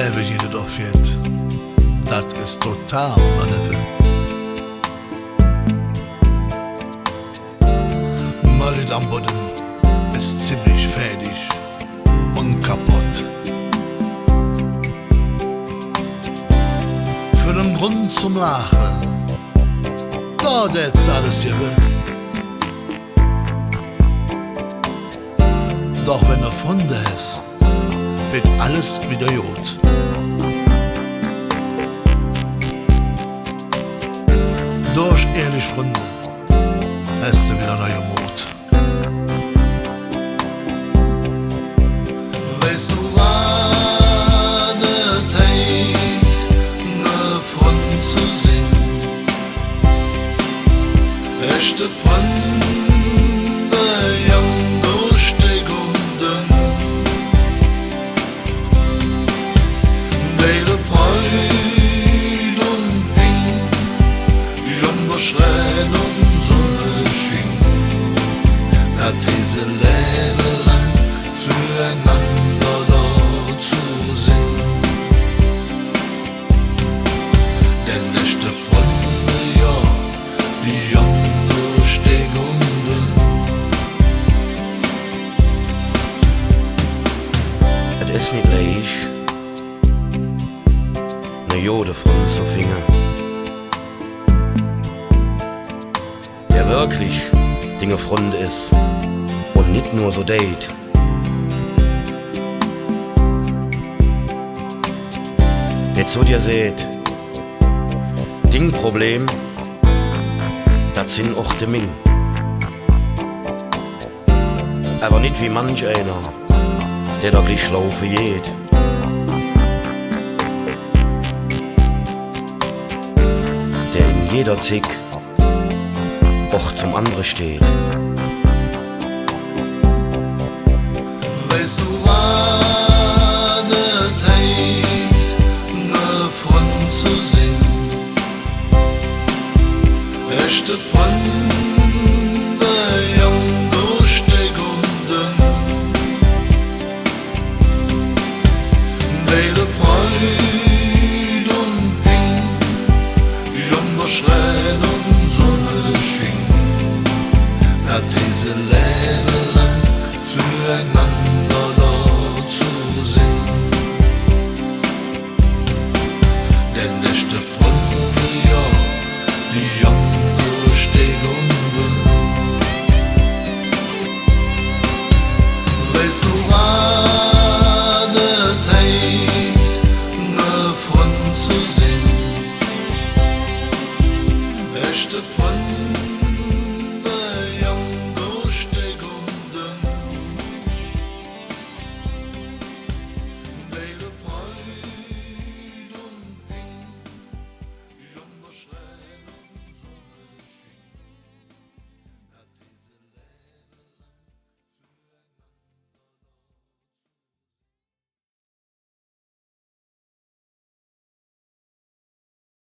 Leben geht auf jetzt. Das ist total daneben. Malit am Boden ist ziemlich fertig und kaputt. Für den Grund zum Lachen, da jetzt alles hier will. Doch wenn er Freunde ist, wird alles wieder gut. Durch ehrlich Freunde hast du wieder neue Mut. Weißt du, was es heißt, ne Freund zu sehen? Echte Freunde, jung durchsteigenden, beide Freude und Ping, jung Schreien und Sonne schien, dass diese Leben lang füreinander dort zu sind. Denn echte Freunde, ja, die jung durchsteigenden. Es ist nicht leicht, ne Jode von zu finden, der wirklich Dinge Freund ist und nicht nur so date. Jetzt so dir seht, Dingproblem, das sind auch de Ming. Aber nicht wie manch einer, der da gleich laufe geht. Der in jeder Zick auch zum anderen steht. Weißt du, was es heißt, ne Freund zu sehen? Echte Freunde, jung durchsteigenden, beide Freude und Ping, jung Schreien und Sonne schien, dass diese Leben lang füreinander dort zu sind. Denn echte